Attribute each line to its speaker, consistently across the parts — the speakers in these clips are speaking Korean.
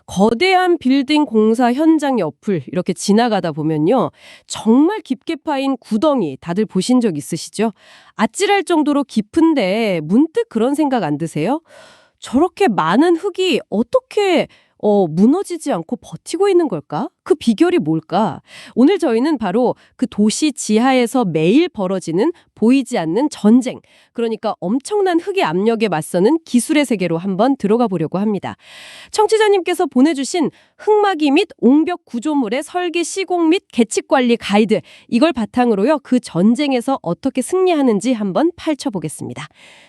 Speaker 1: 거대한 빌딩 공사 현장 옆을 이렇게 지나가다 보면요. 정말 깊게 파인 구덩이 다들 보신 적 있으시죠? 아찔할 정도로 깊은데 문득 그런 생각 안 드세요? 저렇게 많은 흙이 어떻게 무너지지 않고 버티고 있는 걸까? 그 비결이 뭘까? 오늘 저희는 바로 그 도시 지하에서 매일 벌어지는 보이지 않는 전쟁, 그러니까 엄청난 흙의 압력에 맞서는 기술의 세계로 한번 들어가 보려고 합니다. 청취자님께서 보내주신 흙막이 및 옹벽 구조물의 설계 시공 및 계측 관리 가이드, 이걸 바탕으로요, 그 전쟁에서 어떻게 승리하는지 한번 파헤쳐보겠습니다.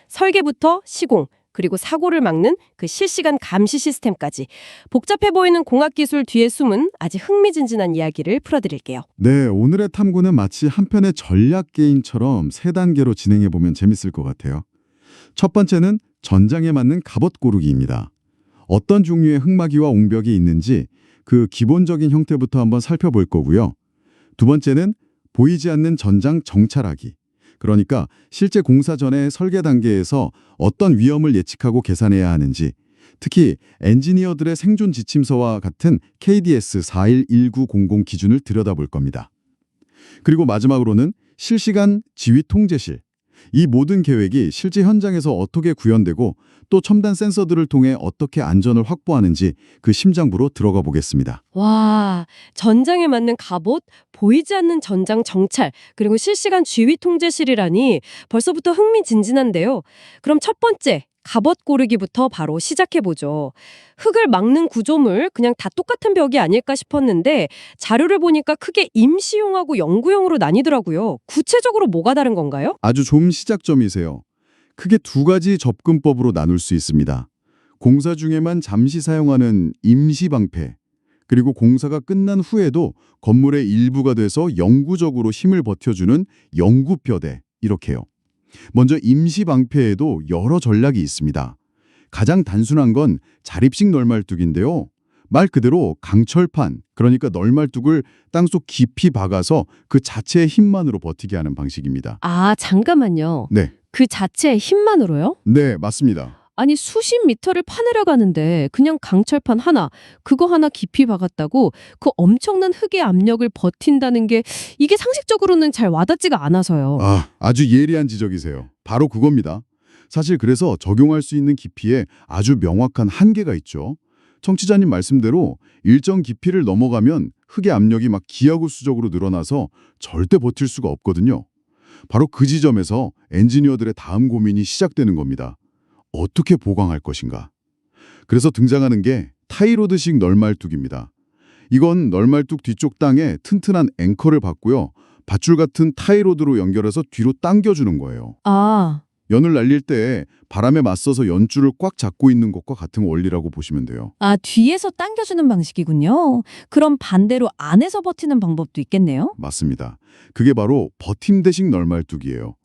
Speaker 1: 설계부터 시공, 그리고 사고를 막는 그 실시간 감시 시스템까지 복잡해 보이는 공학기술 뒤에 숨은 아주 흥미진진한 이야기를 풀어드릴게요.
Speaker 2: 네, 오늘의 탐구는 마치 한편의 전략 게임처럼 세 단계로 진행해 보면 재밌을 것 같아요. 첫 번째는 전장에 맞는 갑옷 고르기입니다. 어떤 종류의 흙막이와 옹벽이 있는지 그 기본적인 형태부터 한번 살펴볼 거고요. 두 번째는 보이지 않는 전장 정찰하기. 그러니까 실제 공사 전에 설계 단계에서 어떤 위험을 예측하고 계산해야 하는지, 특히 엔지니어들의 생존 지침서와 같은 KDS 411900 기준을 들여다볼 겁니다. 그리고 마지막으로는 실시간 지휘 통제실. 이 모든 계획이 실제 현장에서 어떻게 구현되고 또 첨단 센서들을 통해 어떻게 안전을 확보하는지 그 심장부로 들어가 보겠습니다.
Speaker 1: 와, 전장에 맞는 갑옷, 보이지 않는 전장 정찰, 그리고 실시간 지휘 통제실이라니 벌써부터 흥미진진한데요. 그럼 첫 번째, 갑옷 고르기부터 바로 시작해보죠. 흙을 막는 구조물, 그냥 다 똑같은 벽이 아닐까 싶었는데 자료를 보니까 크게 임시용하고 영구용으로 나뉘더라고요. 구체적으로 뭐가 다른 건가요?
Speaker 2: 아주 좋은 시작점이세요. 크게 두 가지 접근법으로 나눌 수 있습니다. 공사 중에만 잠시 사용하는 임시방패, 그리고 공사가 끝난 후에도 건물의 일부가 돼서 영구적으로 힘을 버텨주는 영구뼈대, 이렇게요. 먼저 임시방패에도 여러 전략이 있습니다. 가장 단순한 건 자립식 널말뚝인데요. 말 그대로 강철판, 그러니까 널말뚝을 땅속 깊이 박아서 그 자체의 힘만으로 버티게 하는 방식입니다.
Speaker 1: 아, 잠깐만요.
Speaker 2: 네,
Speaker 1: 그 자체의 힘만으로요?
Speaker 2: 네, 맞습니다.
Speaker 1: 아니 수십 미터를 파내려가는데 그냥 강철판 하나, 그거 하나 깊이 박았다고 그 엄청난 흙의 압력을 버틴다는 게 이게 상식적으로는 잘 와닿지가 않아서요.
Speaker 2: 아주 예리한 지적이세요. 바로 그겁니다. 사실 그래서 적용할 수 있는 깊이에 아주 명확한 한계가 있죠. 청취자님 말씀대로 일정 깊이를 넘어가면 흙의 압력이 막 기하급수적으로 늘어나서 절대 버틸 수가 없거든요. 바로 그 지점에서 엔지니어들의 다음 고민이 시작되는 겁니다. 어떻게 보강할 것인가? 그래서 등장하는 게 타이로드식 널말뚝입니다. 이건 널말뚝 뒤쪽 땅에 튼튼한 앵커를 받고요. 밧줄 같은 타이로드로 연결해서 뒤로 당겨주는 거예요.
Speaker 1: 아,
Speaker 2: 연을 날릴 때 바람에 맞서서 연줄을 꽉 잡고 있는 것과 같은 원리라고 보시면 돼요.
Speaker 1: 뒤에서 당겨주는 방식이군요. 그럼 반대로 안에서 버티는 방법도 있겠네요.
Speaker 2: 맞습니다. 그게 바로 버팀대식 널말뚝이에요.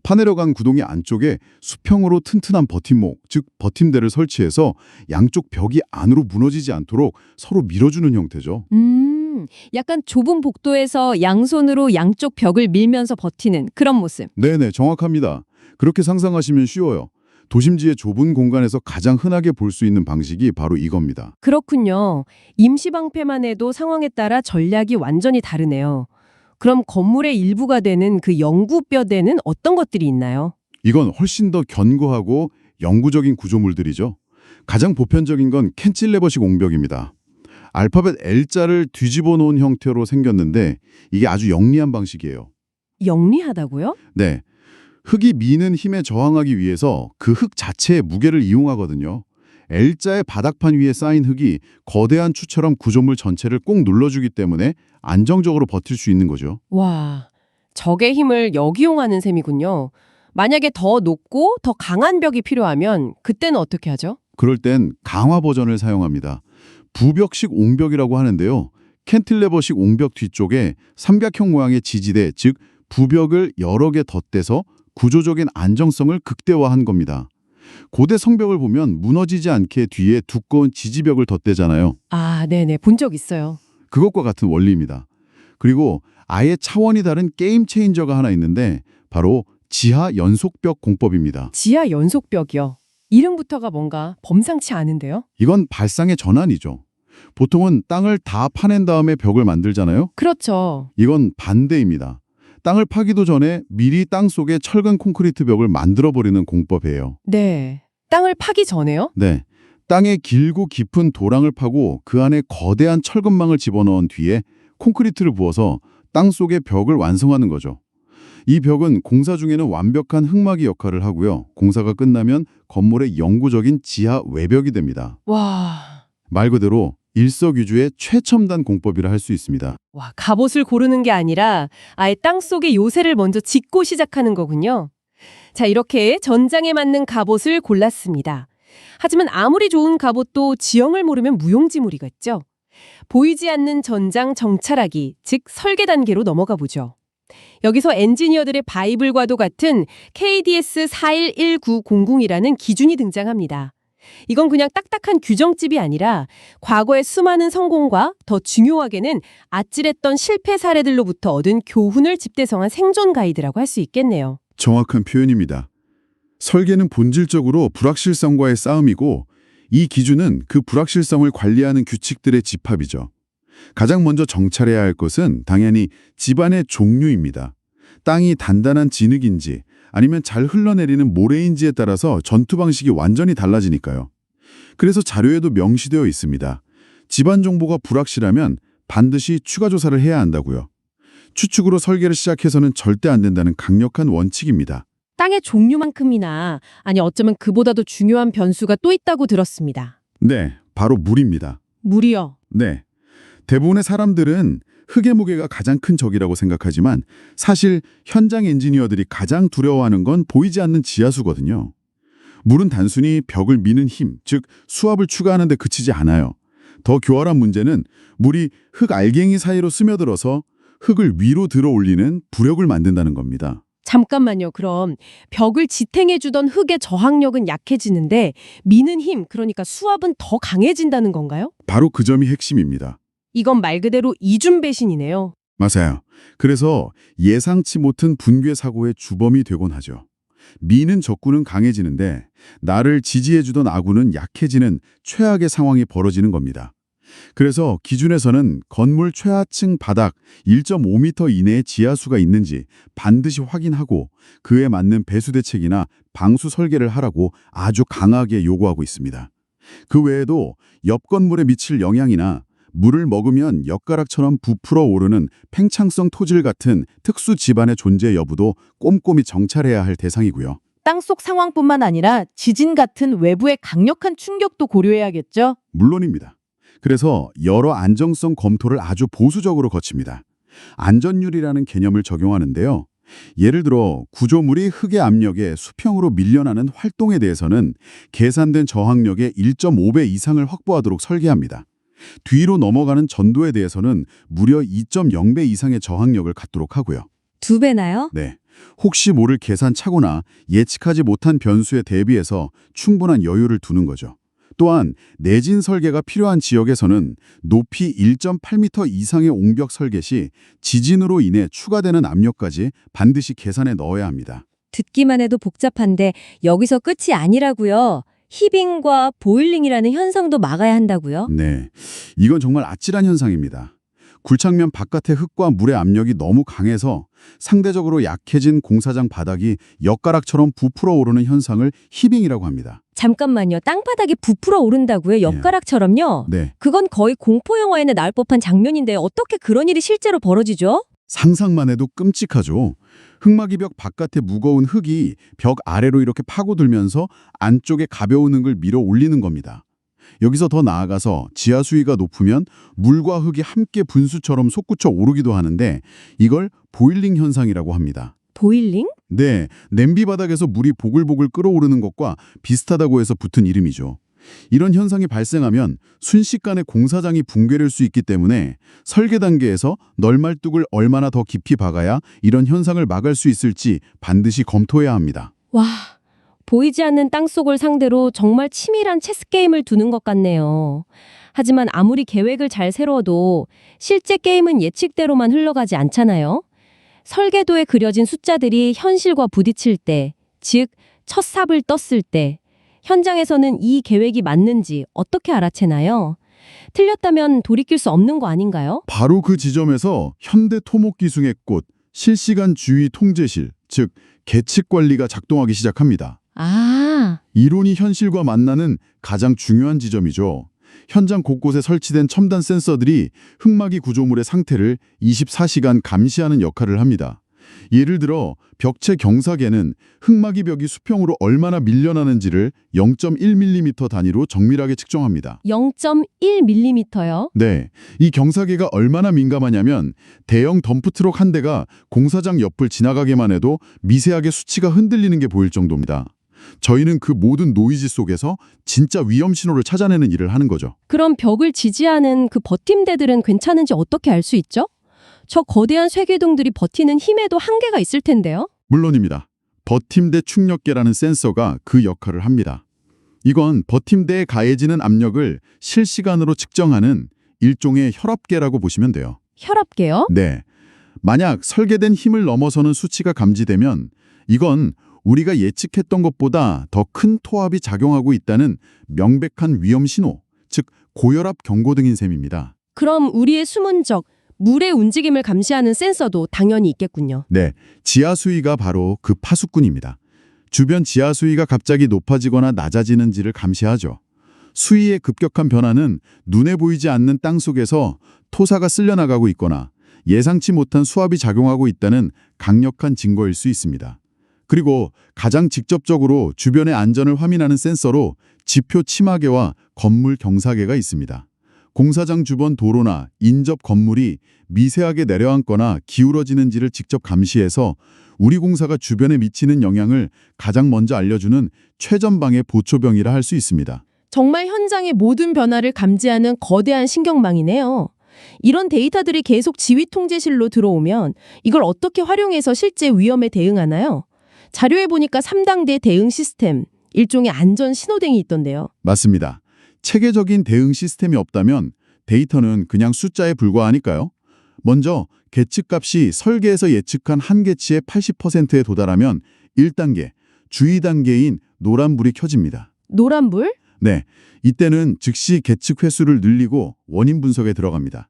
Speaker 2: 파내려간 구동이 안쪽에 수평으로 튼튼한 버팀목, 즉 버팀대를 설치해서 양쪽 벽이 안으로 무너지지 않도록 서로 밀어주는 형태죠.
Speaker 1: 약간 좁은 복도에서 양손으로 양쪽 벽을 밀면서 버티는 그런 모습.
Speaker 2: 네네, 정확합니다. 그렇게 상상하시면 쉬워요. 도심지의 좁은 공간에서 가장 흔하게 볼 수 있는 방식이 바로 이겁니다.
Speaker 1: 그렇군요. 임시방패만 해도 상황에 따라 전략이 완전히 다르네요. 그럼 건물의 일부가 되는 그 영구뼈대는 어떤 것들이 있나요?
Speaker 2: 이건 훨씬 더 견고하고 영구적인 구조물들이죠. 가장 보편적인 건 캔틸레버식 옹벽입니다. 알파벳 L자를 뒤집어 놓은 형태로 생겼는데 이게 아주 영리한 방식이에요.
Speaker 1: 영리하다고요?
Speaker 2: 네, 흙이 미는 힘에 저항하기 위해서 그 흙 자체의 무게를 이용하거든요. L자의 바닥판 위에 쌓인 흙이 거대한 추처럼 구조물 전체를 꼭 눌러주기 때문에 안정적으로 버틸 수 있는 거죠.
Speaker 1: 와, 적의 힘을 역이용하는 셈이군요. 만약에 더 높고 더 강한 벽이 필요하면 그때는 어떻게 하죠?
Speaker 2: 그럴 땐 강화 버전을 사용합니다. 부벽식 옹벽이라고 하는데요. 캔틸레버식 옹벽 뒤쪽에 삼각형 모양의 지지대, 즉 부벽을 여러 개 덧대서 구조적인 안정성을 극대화한 겁니다. 고대 성벽을 보면 무너지지 않게 뒤에 두꺼운 지지벽을 덧대잖아요.
Speaker 1: 아, 네네. 본 적 있어요.
Speaker 2: 그것과 같은 원리입니다. 그리고 아예 차원이 다른 게임 체인저가 하나 있는데 바로 지하 연속벽 공법입니다.
Speaker 1: 지하 연속벽이요. 이름부터가 뭔가 범상치 않은데요?
Speaker 2: 이건 발상의 전환이죠. 보통은 땅을 다 파낸 다음에 벽을 만들잖아요.
Speaker 1: 그렇죠.
Speaker 2: 이건 반대입니다. 땅을 파기도 전에 미리 땅 속에 철근 콘크리트 벽을 만들어버리는 공법이에요.
Speaker 1: 네. 땅을 파기 전에요?
Speaker 2: 네. 땅에 길고 깊은 도랑을 파고 그 안에 거대한 철근망을 집어넣은 뒤에 콘크리트를 부어서 땅 속에 벽을 완성하는 거죠. 이 벽은 공사 중에는 완벽한 흙막이 역할을 하고요. 공사가 끝나면 건물의 영구적인 지하 외벽이 됩니다.
Speaker 1: 와,
Speaker 2: 말 그대로 일석이조의 최첨단 공법이라 할 수 있습니다.
Speaker 1: 와, 갑옷을 고르는 게 아니라 아예 땅 속에 요새를 먼저 짓고 시작하는 거군요. 자, 이렇게 전장에 맞는 갑옷을 골랐습니다. 하지만 아무리 좋은 갑옷도 지형을 모르면 무용지물이겠죠. 보이지 않는 전장 정찰하기, 즉 설계 단계로 넘어가 보죠. 여기서 엔지니어들의 바이블과도 같은 KDS 411900이라는 기준이 등장합니다. 이건 그냥 딱딱한 규정집이 아니라 과거의 수많은 성공과 더 중요하게는 아찔했던 실패 사례들로부터 얻은 교훈을 집대성한 생존 가이드라고 할 수 있겠네요.
Speaker 2: 정확한 표현입니다. 설계는 본질적으로 불확실성과의 싸움이고 이 기준은 그 불확실성을 관리하는 규칙들의 집합이죠. 가장 먼저 정찰해야 할 것은 당연히 집안의 종류입니다. 땅이 단단한 진흙인지 아니면 잘 흘러내리는 모래인지에 따라서 전투 방식이 완전히 달라지니까요. 그래서 자료에도 명시되어 있습니다. 집안 정보가 불확실하면 반드시 추가 조사를 해야 한다고요. 추측으로 설계를 시작해서는 절대 안 된다는 강력한 원칙입니다.
Speaker 1: 땅의 종류만큼이나 아니 어쩌면 그보다도 중요한 변수가 또 있다고 들었습니다.
Speaker 2: 네, 바로 물입니다.
Speaker 1: 물이요.
Speaker 2: 네. 대부분의 사람들은 흙의 무게가 가장 큰 적이라고 생각하지만 사실 현장 엔지니어들이 가장 두려워하는 건 보이지 않는 지하수거든요. 물은 단순히 벽을 미는 힘, 즉 수압을 추가하는 데 그치지 않아요. 더 교활한 문제는 물이 흙 알갱이 사이로 스며들어서 흙을 위로 들어 올리는 부력을 만든다는 겁니다.
Speaker 1: 잠깐만요. 그럼 벽을 지탱해주던 흙의 저항력은 약해지는데 미는 힘, 그러니까 수압은 더 강해진다는 건가요?
Speaker 2: 바로 그 점이 핵심입니다.
Speaker 1: 이건 말 그대로 이중 배신이네요.
Speaker 2: 맞아요. 그래서 예상치 못한 붕괴 사고의 주범이 되곤 하죠. 미는 적군은 강해지는데 나를 지지해주던 아군은 약해지는 최악의 상황이 벌어지는 겁니다. 그래서 기준에서는 건물 최하층 바닥 1.5m 이내의 지하수가 있는지 반드시 확인하고 그에 맞는 배수 대책이나 방수 설계를 하라고 아주 강하게 요구하고 있습니다. 그 외에도 옆 건물에 미칠 영향이나 물을 먹으면 엿가락처럼 부풀어 오르는 팽창성 토질 같은 특수 지반의 존재 여부도 꼼꼼히 정찰해야 할 대상이고요.
Speaker 3: 땅속 상황뿐만 아니라 지진 같은 외부의 강력한 충격도 고려해야겠죠?
Speaker 2: 물론입니다. 그래서 여러 안정성 검토를 아주 보수적으로 거칩니다. 안전율이라는 개념을 적용하는데요. 예를 들어 구조물이 흙의 압력에 수평으로 밀려나는 활동에 대해서는 계산된 저항력의 1.5배 이상을 확보하도록 설계합니다. 뒤로 넘어가는 전도에 대해서는 무려 2.0배 이상의 저항력을 갖도록 하고요.
Speaker 3: 2배나요?
Speaker 2: 네. 혹시 모를 계산착오나 예측하지 못한 변수에 대비해서 충분한 여유를 두는 거죠. 또한 내진 설계가 필요한 지역에서는 높이 1.8m 이상의 옹벽 설계 시 지진으로 인해 추가되는 압력까지 반드시 계산에 넣어야 합니다.
Speaker 3: 듣기만 해도 복잡한데 여기서 끝이 아니라고요. 히빙과 보일링이라는 현상도 막아야 한다고요?
Speaker 2: 네, 이건 정말 아찔한 현상입니다. 굴착면 바깥의 흙과 물의 압력이 너무 강해서 상대적으로 약해진 공사장 바닥이 엿가락처럼 부풀어 오르는 현상을 히빙이라고 합니다.
Speaker 3: 잠깐만요. 땅바닥이 부풀어 오른다고요? 엿가락처럼요?
Speaker 2: 네,
Speaker 3: 그건 거의 공포 영화에나 나올 법한 장면인데 어떻게 그런 일이 실제로 벌어지죠?
Speaker 2: 상상만 해도 끔찍하죠. 흙막이 벽 바깥에 무거운 흙이 벽 아래로 이렇게 파고들면서 안쪽에 가벼운 흙을 밀어 올리는 겁니다. 여기서 더 나아가서 지하 수위가 높으면 물과 흙이 함께 분수처럼 솟구쳐 오르기도 하는데 이걸 보일링 현상이라고 합니다.
Speaker 3: 보일링?
Speaker 2: 네, 냄비 바닥에서 물이 보글보글 끓어오르는 것과 비슷하다고 해서 붙은 이름이죠. 이런 현상이 발생하면 순식간에 공사장이 붕괴될 수 있기 때문에 설계 단계에서 널말뚝을 얼마나 더 깊이 박아야 이런 현상을 막을 수 있을지 반드시 검토해야 합니다.
Speaker 3: 와, 보이지 않는 땅속을 상대로 정말 치밀한 체스 게임을 두는 것 같네요. 하지만 아무리 계획을 잘 세워도 실제 게임은 예측대로만 흘러가지 않잖아요. 설계도에 그려진 숫자들이 현실과 부딪힐 때, 즉 첫 삽을 떴을 때 현장에서는 이 계획이 맞는지 어떻게 알아채나요? 틀렸다면 돌이킬 수 없는 거 아닌가요?
Speaker 2: 바로 그 지점에서 현대토목기술의 꽃 실시간 주의 통제실, 즉 계측 관리가 작동하기 시작합니다.
Speaker 3: 아,
Speaker 2: 이론이 현실과 만나는 가장 중요한 지점이죠. 현장 곳곳에 설치된 첨단 센서들이 흙막이 구조물의 상태를 24시간 감시하는 역할을 합니다. 예를 들어 벽체 경사계는 흙막이 벽이 수평으로 얼마나 밀려나는지를 0.1mm 단위로 정밀하게 측정합니다.
Speaker 3: 0.1mm요?
Speaker 2: 네, 이 경사계가 얼마나 민감하냐면 대형 덤프트럭 한 대가 공사장 옆을 지나가기만 해도 미세하게 수치가 흔들리는 게 보일 정도입니다. 저희는 그 모든 노이즈 속에서 진짜 위험 신호를 찾아내는 일을 하는 거죠.
Speaker 3: 그럼 벽을 지지하는 그 버팀대들은 괜찮은지 어떻게 알 수 있죠? 저 거대한 쇠기둥들이 버티는 힘에도 한계가 있을 텐데요.
Speaker 2: 물론입니다. 버팀대 충력계라는 센서가 그 역할을 합니다. 이건 버팀대에 가해지는 압력을 실시간으로 측정하는 일종의 혈압계라고 보시면 돼요.
Speaker 3: 혈압계요?
Speaker 2: 네. 만약 설계된 힘을 넘어서는 수치가 감지되면 이건 우리가 예측했던 것보다 더 큰 토압이 작용하고 있다는 명백한 위험 신호, 즉 고혈압 경고등인 셈입니다.
Speaker 3: 그럼 우리의 숨은 적, 물의 움직임을 감시하는 센서도 당연히 있겠군요.
Speaker 2: 네, 지하 수위가 바로 그 파수꾼입니다. 주변 지하 수위가 갑자기 높아지거나 낮아지는지를 감시하죠. 수위의 급격한 변화는 눈에 보이지 않는 땅 속에서 토사가 쓸려나가고 있거나 예상치 못한 수압이 작용하고 있다는 강력한 증거일 수 있습니다. 그리고 가장 직접적으로 주변의 안전을 확인하는 센서로 지표 치마계와 건물 경사계가 있습니다. 공사장 주변 도로나 인접 건물이 미세하게 내려앉거나 기울어지는지를 직접 감시해서 우리 공사가 주변에 미치는 영향을 가장 먼저 알려주는 최전방의 보초병이라 할 수 있습니다.
Speaker 4: 정말 현장의 모든 변화를 감지하는 거대한 신경망이네요. 이런 데이터들이 계속 지휘 통제실로 들어오면 이걸 어떻게 활용해서 실제 위험에 대응하나요? 자료에 보니까 3단계 대응 시스템, 일종의 안전 신호등이 있던데요.
Speaker 2: 맞습니다. 체계적인 대응 시스템이 없다면 데이터는 그냥 숫자에 불과하니까요. 먼저 계측값이 설계에서 예측한 한계치의 80%에 도달하면 1단계, 주의 단계인 노란불이 켜집니다.
Speaker 4: 노란불?
Speaker 2: 네, 이때는 즉시 계측 횟수를 늘리고 원인 분석에 들어갑니다.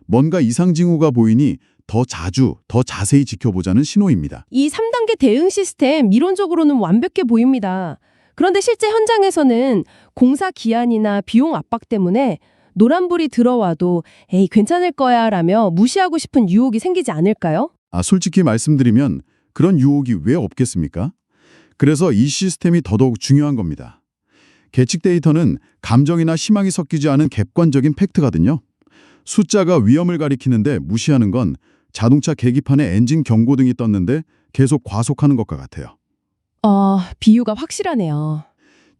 Speaker 2: 뭔가 이상 징후가 보이니 더 자주, 더 자세히 지켜보자는 신호입니다.
Speaker 4: 이 3단계 대응 시스템 이론적으로는 완벽해 보입니다. 그런데 실제 현장에서는 공사 기한이나 비용 압박 때문에 노란불이 들어와도 에이 괜찮을 거야 라며 무시하고 싶은 유혹이 생기지 않을까요?
Speaker 2: 솔직히 말씀드리면 그런 유혹이 왜 없겠습니까? 그래서 이 시스템이 더더욱 중요한 겁니다. 계측 데이터는 감정이나 희망이 섞이지 않은 객관적인 팩트거든요. 숫자가 위험을 가리키는데 무시하는 건 자동차 계기판에 엔진 경고등이 떴는데 계속 과속하는 것과 같아요.
Speaker 4: 비유가 확실하네요.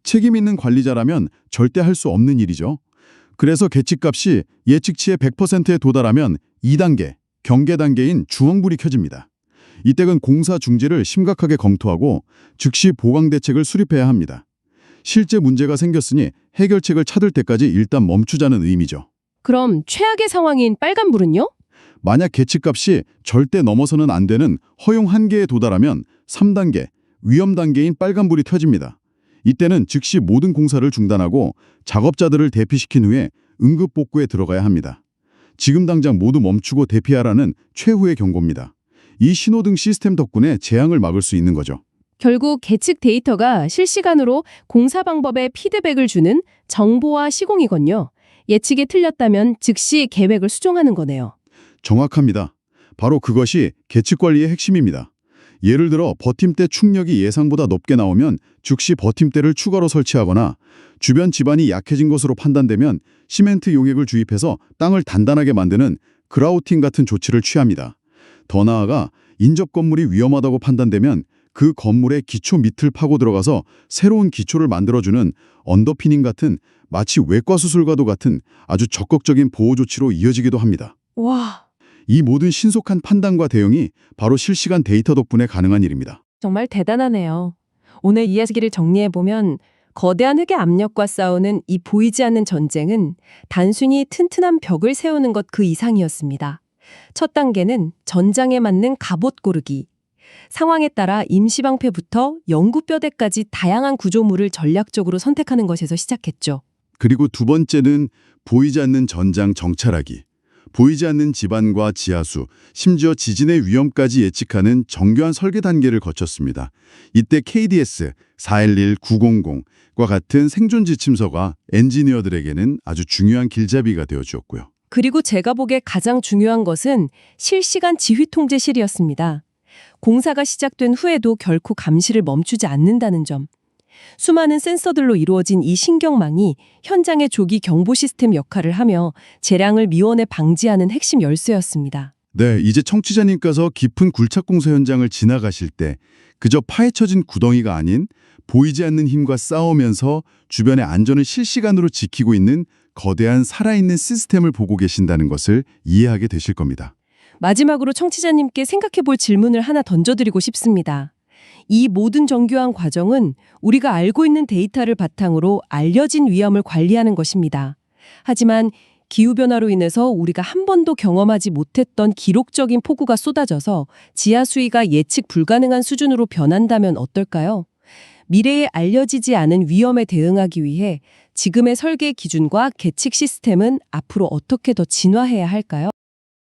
Speaker 2: 책임 있는 관리자라면 절대 할 수 없는 일이죠. 그래서 계측값이 예측치의 100%에 도달하면 2단계, 경계 단계인 주황불이 켜집니다. 이때는 공사 중지를 심각하게 검토하고 즉시 보강 대책을 수립해야 합니다. 실제 문제가 생겼으니 해결책을 찾을 때까지 일단 멈추자는 의미죠.
Speaker 4: 그럼 최악의 상황인 빨간불은요?
Speaker 2: 만약 계측값이 절대 넘어서는 안 되는 허용 한계에 도달하면 3단계, 위험 단계인 빨간불이 켜집니다. 이때는 즉시 모든 공사를 중단하고 작업자들을 대피시킨 후에 응급복구에 들어가야 합니다. 지금 당장 모두 멈추고 대피하라는 최후의 경고입니다. 이 신호등 시스템 덕분에 재앙을 막을 수 있는 거죠.
Speaker 4: 결국 계측 데이터가 실시간으로 공사 방법에 피드백을 주는 정보화 시공이군요. 예측이 틀렸다면 즉시 계획을 수정하는 거네요.
Speaker 2: 정확합니다. 바로 그것이 계측 관리의 핵심입니다. 예를 들어 버팀대 충력이 예상보다 높게 나오면 즉시 버팀대를 추가로 설치하거나 주변 지반이 약해진 것으로 판단되면 시멘트 용액을 주입해서 땅을 단단하게 만드는 그라우팅 같은 조치를 취합니다. 더 나아가 인접 건물이 위험하다고 판단되면 그 건물의 기초 밑을 파고 들어가서 새로운 기초를 만들어주는 언더피닝 같은 마치 외과 수술과도 같은 아주 적극적인 보호 조치로 이어지기도 합니다.
Speaker 4: 와,
Speaker 2: 이 모든 신속한 판단과 대응이 바로 실시간 데이터 덕분에 가능한 일입니다.
Speaker 4: 정말 대단하네요. 오늘 이야기를 정리해보면 거대한 흙의 압력과 싸우는 이 보이지 않는 전쟁은 단순히 튼튼한 벽을 세우는 것 그 이상이었습니다. 첫 단계는 전장에 맞는 갑옷 고르기.
Speaker 1: 상황에 따라 임시방패부터 영구뼈대까지 다양한 구조물을 전략적으로 선택하는 것에서 시작했죠.
Speaker 2: 그리고 두 번째는 보이지 않는 전장 정찰하기. 보이지 않는 지반과 지하수, 심지어 지진의 위험까지 예측하는 정교한 설계 단계를 거쳤습니다. 이때 KDS 411900과 같은 생존 지침서가 엔지니어들에게는 아주 중요한 길잡이가 되어주었고요.
Speaker 1: 그리고 제가 보기에 가장 중요한 것은 실시간 지휘 통제실이었습니다. 공사가 시작된 후에도 결코 감시를 멈추지 않는다는 점. 수많은 센서들로 이루어진 이 신경망이 현장의 조기 경보 시스템 역할을 하며 재량을 미원에 방지하는 핵심 열쇠였습니다.
Speaker 2: 네, 이제 청취자님께서 깊은 굴착 공사 현장을 지나가실 때 그저 파헤쳐진 구덩이가 아닌 보이지 않는 힘과 싸우면서 주변의 안전을 실시간으로 지키고 있는 거대한 살아있는 시스템을 보고 계신다는 것을 이해하게 되실 겁니다.
Speaker 1: 마지막으로 청취자님께 생각해 볼 질문을 하나 던져드리고 싶습니다. 이 모든 정교한 과정은 우리가 알고 있는 데이터를 바탕으로 알려진 위험을 관리하는 것입니다. 하지만 기후변화로 인해서 우리가 한 번도 경험하지 못했던 기록적인 폭우가 쏟아져서 지하 수위가 예측 불가능한 수준으로 변한다면 어떨까요? 미래에 알려지지 않은 위험에 대응하기 위해 지금의 설계 기준과 계측 시스템은 앞으로 어떻게 더 진화해야 할까요?